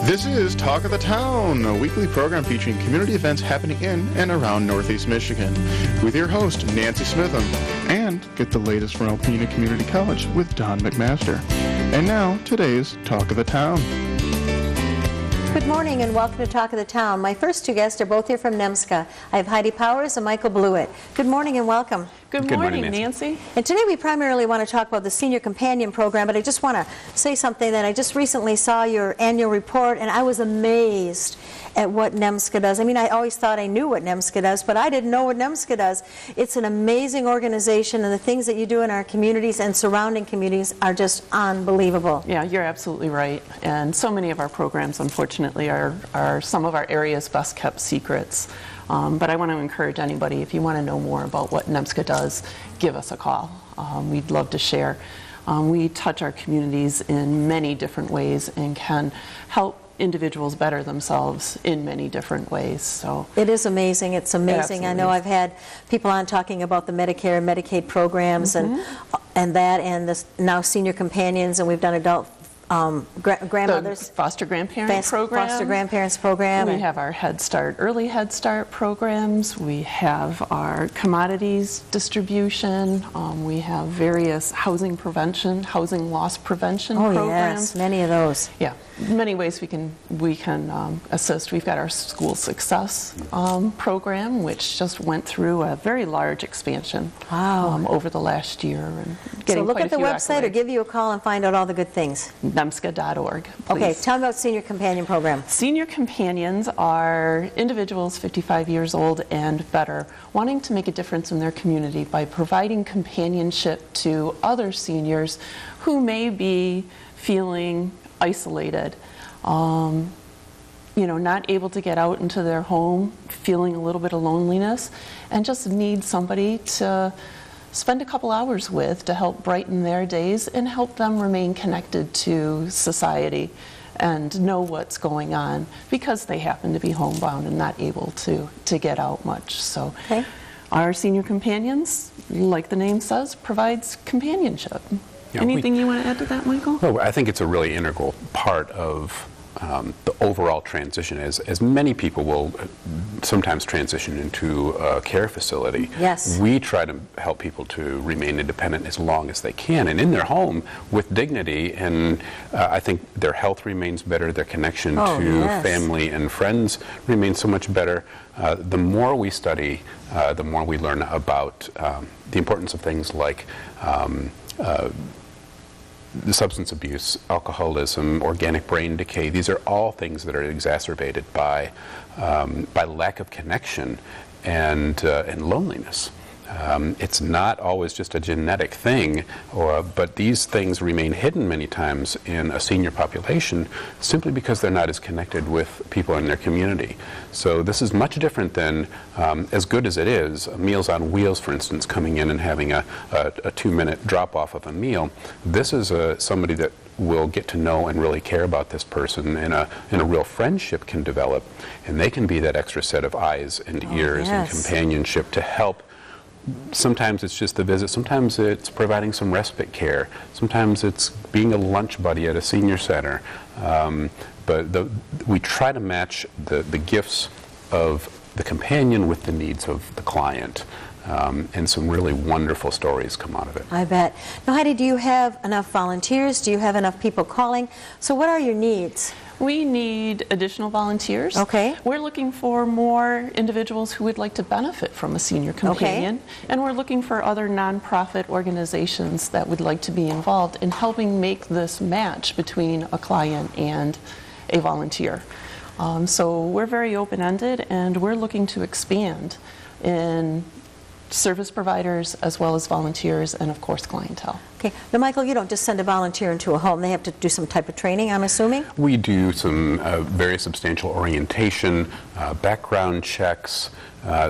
This is Talk of the Town, a weekly program featuring community events happening in and around Northeast Michigan, with your host, Nancy Smitham, and get the latest from Alpena Community College with Don McMaster. And now, today's Talk of the Town. Good morning and welcome to Talk of the Town. My first two guests are both here from NEMSCA. I have Heidi Powers and Michael Blewett. Good morning and welcome. Good morning, Nancy. And today we primarily want to talk about the Senior Companion Program, but I just want to say something that I just recently saw your annual report and I was amazed at what NEMSCA does. I mean, I always thought I knew what NEMSCA does, but I didn't know what NEMSCA does. It's an amazing organization, and the things that you do in our communities and surrounding communities are just unbelievable. Yeah, you're absolutely right. And so many of our programs, unfortunately, are some of our area's best kept secrets. But I want to encourage anybody, if you want to know more about what NEMSCA does, give us a call. We'd love to share. We touch our communities in many different ways and can help individuals better themselves in many different ways. So it is amazing. It's amazing. Absolutely. I know I've had people on talking about the Medicare and Medicaid programs and the now Senior Companions, and we've done adult grandmothers, the foster grandparent program. Foster grandparents program. We have our Head Start, early Head Start programs. We have our commodities distribution. We have various housing prevention, housing loss prevention programs. Yes, many of those. Yeah, many ways we can assist. We've got our school success program, which just went through a very large expansion over the last year. And so look at the website or give you a call and find out all the good things. NEMSCA.org. Okay, tell me about Senior Companion Program. Senior Companions are individuals 55 years old and better wanting to make a difference in their community by providing companionship to other seniors who may be feeling isolated, not able to get out into their home, feeling a little bit of loneliness, and just need somebody to spend a couple hours with to help brighten their days and help them remain connected to society and know what's going on because they happen to be homebound and not able to get out much. So our Senior Companions, like the name says, provides companionship. Yeah, Anything you want to add to that, Michael? Well, I think it's a really integral part of the overall transition, as many people will sometimes transition into a care facility. Yes. We try to help people to remain independent as long as they can and in their home with dignity, and I think their health remains better, their connection to family and friends remains so much better. The more we study, the more we learn about the importance of things like the substance abuse, alcoholism, organic brain decay. These are all things that are exacerbated by lack of connection and loneliness. It's not always just a genetic thing, but these things remain hidden many times in a senior population simply because they're not as connected with people in their community. So this is much different than, as good as it is, Meals on Wheels, for instance, coming in and having a 2-minute drop-off of a meal. This is somebody that will get to know and really care about this person, and a real friendship can develop, and they can be that extra set of eyes and ears and companionship to help. Sometimes it's just the visit, sometimes it's providing some respite care, sometimes it's being a lunch buddy at a senior center. But we try to match the gifts of the companion with the needs of the client. And some really wonderful stories come out of it. I bet. Now, Heidi, do you have enough volunteers? Do you have enough people calling? So what are your needs? We need additional volunteers. Okay. We're looking for more individuals who would like to benefit from a senior companion. Okay. And we're looking for other nonprofit organizations that would like to be involved in helping make this match between a client and a volunteer. So we're very open-ended, and we're looking to expand in service providers as well as volunteers and, of course, clientele. Okay. Now, Michael, you don't just send a volunteer into a home. They have to do some type of training, I'm assuming? We do some very substantial orientation, background checks,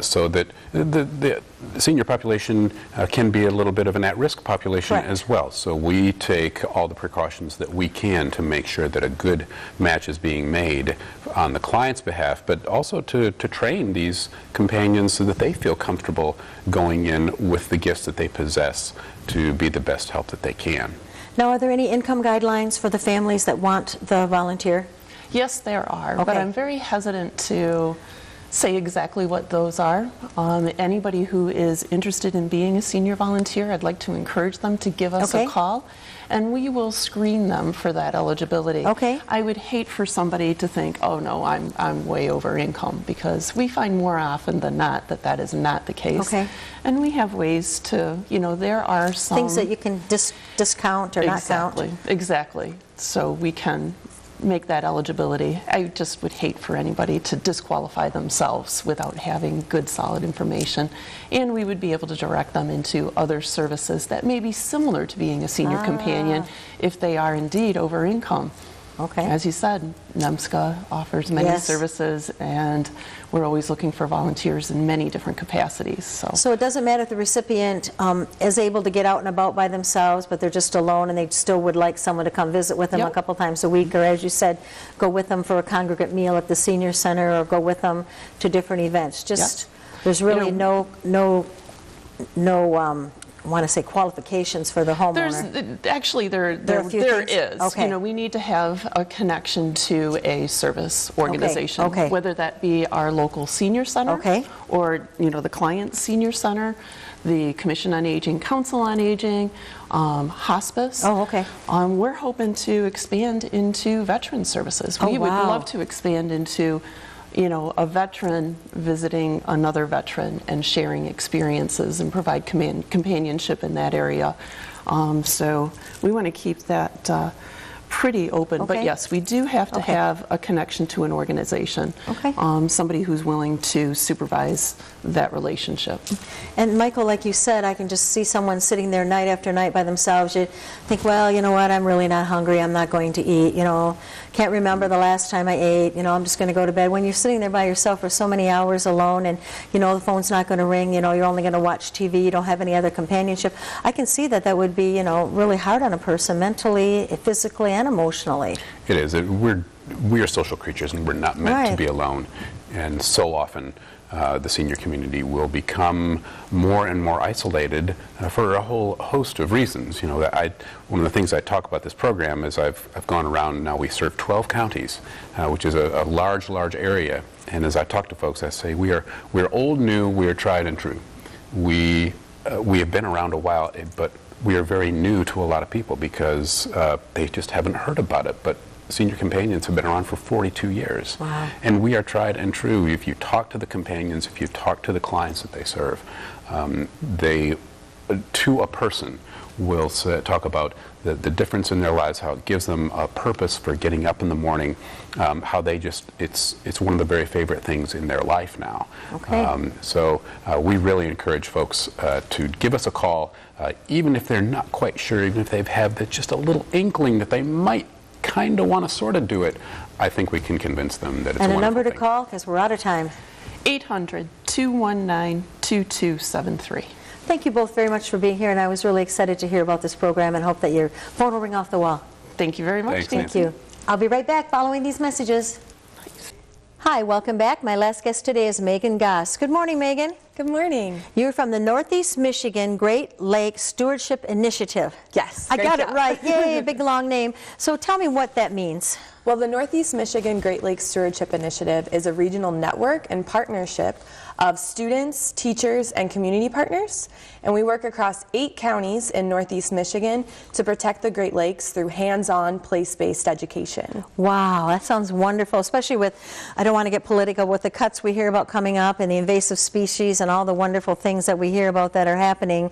so that the senior population can be a little bit of an at-risk population as well. So we take all the precautions that we can to make sure that a good match is being made on the client's behalf, but also to train these companions so that they feel comfortable going in with the gifts that they possess to be the best help that they can. Now, are there any income guidelines for the families that want the volunteer? Yes, there are, but Okay. I'm very hesitant to say exactly what those are. Anybody who is interested in being a senior volunteer, I'd like to encourage them to give us Okay. a call, and we will screen them for that eligibility. Okay. I would hate for somebody to think, oh no, I'm way over income, because we find more often than not that that is not the case. Okay. And we have ways to, there are some Things that you can discount or not count. Exactly. So we can make that eligibility. I just would hate for anybody to disqualify themselves without having good, solid information. And we would be able to direct them into other services that may be similar to being a senior companion if they are indeed over income. Okay. As you said, NEMSCA offers many Yes. services, and we're always looking for volunteers in many different capacities. So it doesn't matter if the recipient is able to get out and about by themselves, but they're just alone and they still would like someone to come visit with them a Yep. couple times a week, or as you said, go with them for a congregate meal at the senior center, or go with them to different events. Just, there's really no I want to say qualifications for the homeowner. There There are a few there things? is. Okay. We need to have a connection to a service organization, okay. whether that be our local senior center, Okay. or the client senior center, the Commission on Aging, Council on Aging, hospice. Oh, okay. We're hoping to expand into veteran services. We would wow. love to expand into a veteran visiting another veteran and sharing experiences and provide companionship in that area. So we want to keep that pretty open. But Okay. yes, we do have to Okay. have a connection to an organization. Okay. Somebody who's willing to supervise that relationship. And Michael, like you said, I can just see someone sitting there night after night by themselves. You think, well, you know what, I'm really not hungry, I'm not going to eat, can't remember the last time I ate, I'm just going to go to bed. When you're sitting there by yourself for so many hours alone, and the phone's not going to ring, you're only going to watch TV, you don't have any other companionship, I can see that would be, really hard on a person mentally, physically, and emotionally. It is. We are social creatures, and we're not meant to Right. be alone. And so often, the senior community will become more and more isolated for a whole host of reasons. One of the things I talk about this program is I've gone around. Now we serve 12 counties, which is a large area. And as I talk to folks, I say we're old, new, we are tried and true. We have been around a while, but we are very new to a lot of people because they just haven't heard about it. But Senior Companions have been around for 42 years. Wow. And we are tried and true. If you talk to the companions, if you talk to the clients that they serve, they, to a person, will talk about the difference in their lives, how it gives them a purpose for getting up in the morning, how they it's one of the very favorite things in their life now. Okay. So we really encourage folks to give us a call, even if they're not quite sure, even if they've had just a little inkling that they might kind of want to sort of do it. I think we can convince them that it's And a a number to thing. call, because we're out of time. 800-219-2273. Thank you both very much for being here, and I was really excited to hear about this program and hope that your phone will ring off the wall. Thank you very much. Thanks, Thank you. I'll be right back following these messages. Hi, welcome back. My last guest today is Megan Goss. Good morning, Megan. Good morning. You're from the Northeast Michigan Great Lakes Stewardship Initiative. Yes, I great got it job. right. Yay, big long name. So tell me what that means. Well, the Northeast Michigan Great Lakes Stewardship Initiative is a regional network and partnership of students, teachers, and community partners. And we work across 8 counties in Northeast Michigan to protect the Great Lakes through hands-on, place-based education. Wow, that sounds wonderful, especially with, I don't want to get political, with the cuts we hear about coming up and the invasive species and all the wonderful things that we hear about that are happening.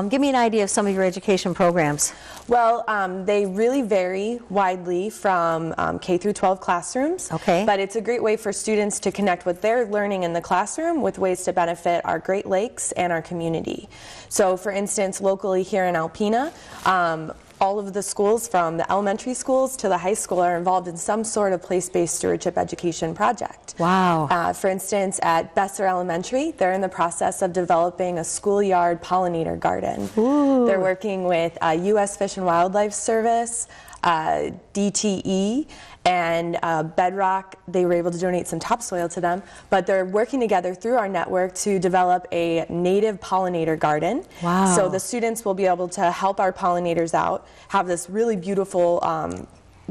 Give me an idea of some of your education programs. Well, they really vary widely from K through 12 classrooms. Okay. But it's a great way for students to connect what they're learning in the classroom with ways to benefit our Great Lakes and our community. So, for instance, locally here in Alpena, all of the schools from the elementary schools to the high school are involved in some sort of place-based stewardship education project. Wow. For instance, at Besser Elementary, they're in the process of developing a schoolyard pollinator garden. Ooh. They're working with U.S. Fish and Wildlife Service, DTE, and Bedrock. They were able to donate some topsoil to them, but they're working together through our network to develop a native pollinator garden. Wow. So the students will be able to help our pollinators out, have this really beautiful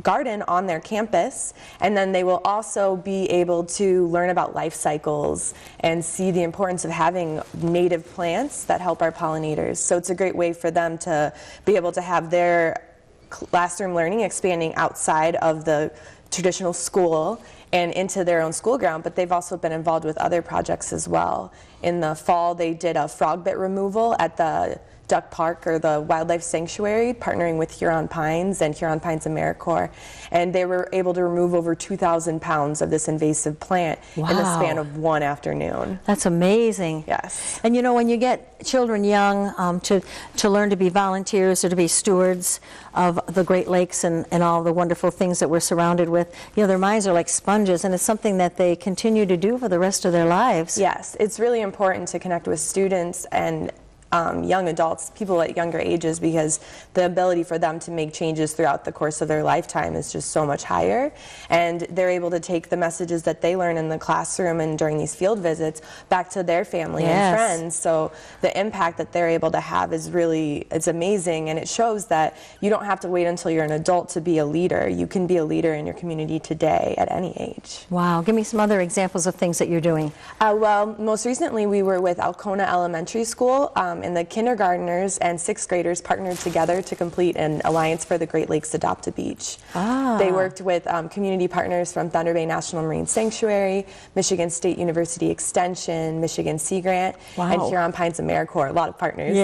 garden on their campus, and then they will also be able to learn about life cycles and see the importance of having native plants that help our pollinators. So it's a great way for them to be able to have their classroom learning expanding outside of the traditional school and into their own school ground, but they've also been involved with other projects as well. In the fall, they did a frog bit removal at the Duck Park, or the Wildlife Sanctuary, partnering with Huron Pines and Huron Pines AmeriCorps, and they were able to remove over 2,000 pounds of this invasive plant in the span of one afternoon. That's amazing. Yes. And you know, when you get children young to learn to be volunteers or to be stewards of the Great Lakes and all the wonderful things that we're surrounded with, you know, their minds are like sponges, and it's something that they continue to do for the rest of their lives. Yes, it's really important to connect with students and young adults, people at younger ages, because the ability for them to make changes throughout the course of their lifetime is just so much higher, and they're able to take the messages that they learn in the classroom and during these field visits back to their family and friends. So the impact that they're able to have is really, it's amazing, and it shows that you don't have to wait until you're an adult to be a leader. You can be a leader in your community today at any age. Wow, give me some other examples of things that you're doing. Well, most recently we were with Alcona Elementary School, and the kindergartners and 6th graders partnered together to complete an Alliance for the Great Lakes Adopt-A-Beach. They worked with community partners from Thunder Bay National Marine Sanctuary, Michigan State University Extension, Michigan Sea Grant, and Huron Pines AmeriCorps, a lot of partners,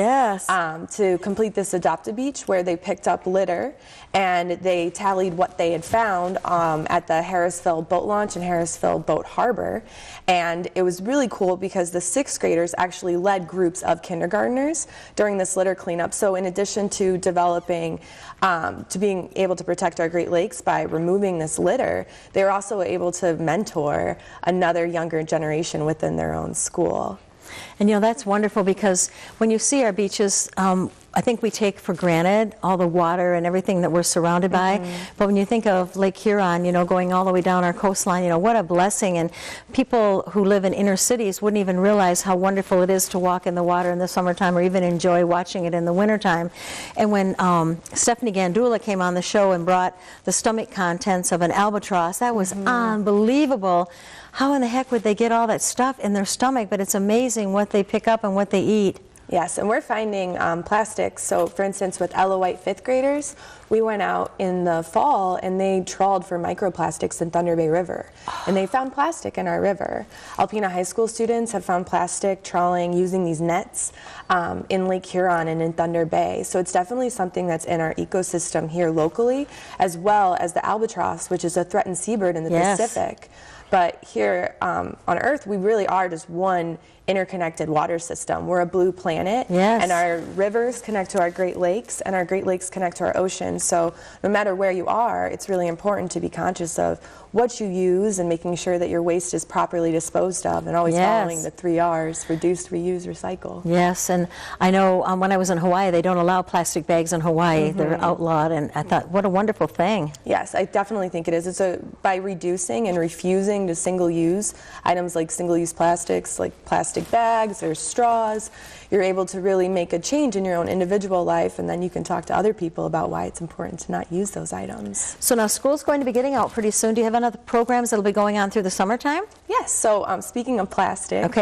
to complete this Adopt-A-Beach, where they picked up litter and they tallied what they had found at the Harrisville Boat Launch and Harrisville Boat Harbor. And it was really cool because the 6th graders actually led groups of kindergartners during this litter cleanup. So in addition to developing, to being able to protect our Great Lakes by removing this litter, they were also able to mentor another younger generation within their own school. And you know, that's wonderful, because when you see our beaches, I think we take for granted all the water and everything that we're surrounded by. But when you think of Lake Huron, you know, going all the way down our coastline, you know, what a blessing. And people who live in inner cities wouldn't even realize how wonderful it is to walk in the water in the summertime, or even enjoy watching it in the wintertime. And when Stephanie Gandula came on the show and brought the stomach contents of an albatross, that was unbelievable. How in the heck would they get all that stuff in their stomach? But it's amazing what they pick up and what they eat. Yes, and we're finding plastics. So for instance, with Ella White 5th graders, we went out in the fall and they trawled for microplastics in Thunder Bay River. And they found plastic in our river. Alpena High School students have found plastic trawling using these nets in Lake Huron and in Thunder Bay. So it's definitely something that's in our ecosystem here locally, as well as the albatross, which is a threatened seabird in the Pacific. But here on Earth, we really are just one interconnected water system. We're a blue planet, and our rivers connect to our Great Lakes, and our Great Lakes connect to our oceans. So no matter where you are, it's really important to be conscious of what you use and making sure that your waste is properly disposed of, and always following the 3 R's: reduce, reuse, recycle. Yes, and I know when I was in Hawaii, they don't allow plastic bags in Hawaii. They're outlawed, and I thought, what a wonderful thing. Yes, I definitely think it is. It's by reducing and refusing to single-use items like single-use plastics, like plastic bags or straws, you're able to really make a change in your own individual life, and then you can talk to other people about why it's important to not use those items. So now school's going to be getting out pretty soon. Do you have any other programs that'll be going on through the summertime? Yes, so speaking of plastic,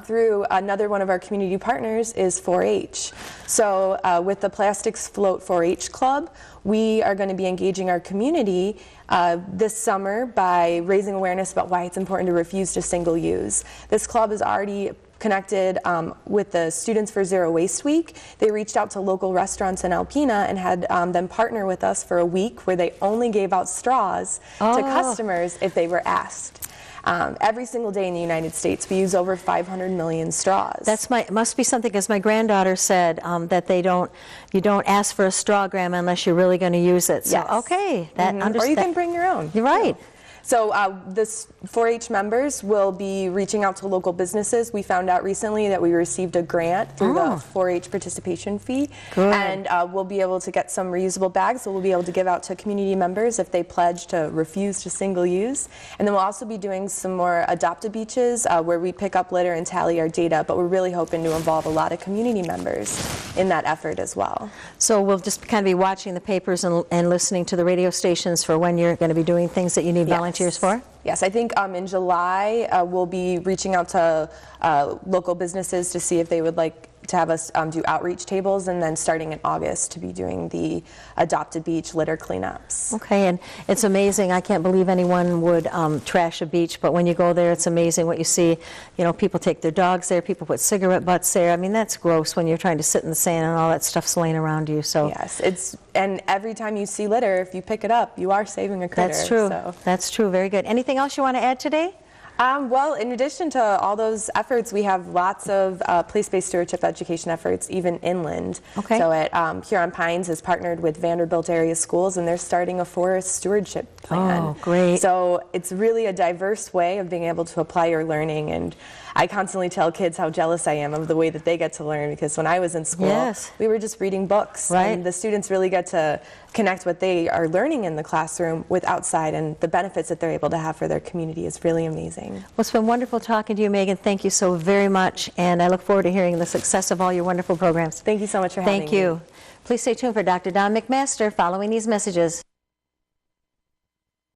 through another one of our community partners is 4-H. So with the Plastics Float 4-H Club, we are going to be engaging our community this summer by raising awareness about why it's important to refuse to single use. This club is already connected with the Students for Zero Waste Week. They reached out to local restaurants in Alpena and had them partner with us for a week where they only gave out straws to customers if they were asked. Every single day in the United States, we use over 500 million straws. That's must be something, as my granddaughter said, that you don't ask for a straw, Grandma, unless you're really going to use it. So, okay, that Or you can bring your own. You're right. So this 4-H members will be reaching out to local businesses. We found out recently that we received a grant through the 4-H participation fee. Good. And we'll be able to get some reusable bags that we'll be able to give out to community members if they pledge to refuse to single use. And then we'll also be doing some more Adopt-A-Beaches where we pick up litter and tally our data, but we're really hoping to involve a lot of community members in that effort as well. So we'll just kind of be watching the papers and listening to the radio stations for when you're going to be doing things that you need volunteers for? Yes, I think in July we'll be reaching out to local businesses to see if they would like to have us do outreach tables, and then starting in August to be doing the Adopt-A-Beach litter cleanups. Okay, and it's amazing. I can't believe anyone would trash a beach, but when you go there, it's amazing what you see. You know, people take their dogs there, people put cigarette butts there. I mean, that's gross when you're trying to sit in the sand and all that stuff's laying around you. So yes, and every time you see litter, if you pick it up, you are saving a critter. that's true. So. That's true. Very good. Anything else you want to add today? Well, in addition to all those efforts, we have lots of place-based stewardship education efforts, even inland. Okay. So at Huron Pines has partnered with Vanderbilt area schools, and they're starting a forest stewardship plan. Oh, great. So it's really a diverse way of being able to apply your learning, and I constantly tell kids how jealous I am of the way that they get to learn, because when I was in school, we were just reading books. Right. And the students really get to connect what they are learning in the classroom with outside, and the benefits that they're able to have for their community is really amazing. Well, it's been wonderful talking to you, Megan. Thank you so very much, and I look forward to hearing the success of all your wonderful programs. Thank you so much for having me. Thank you. Please stay tuned for Dr. Don McMaster following these messages.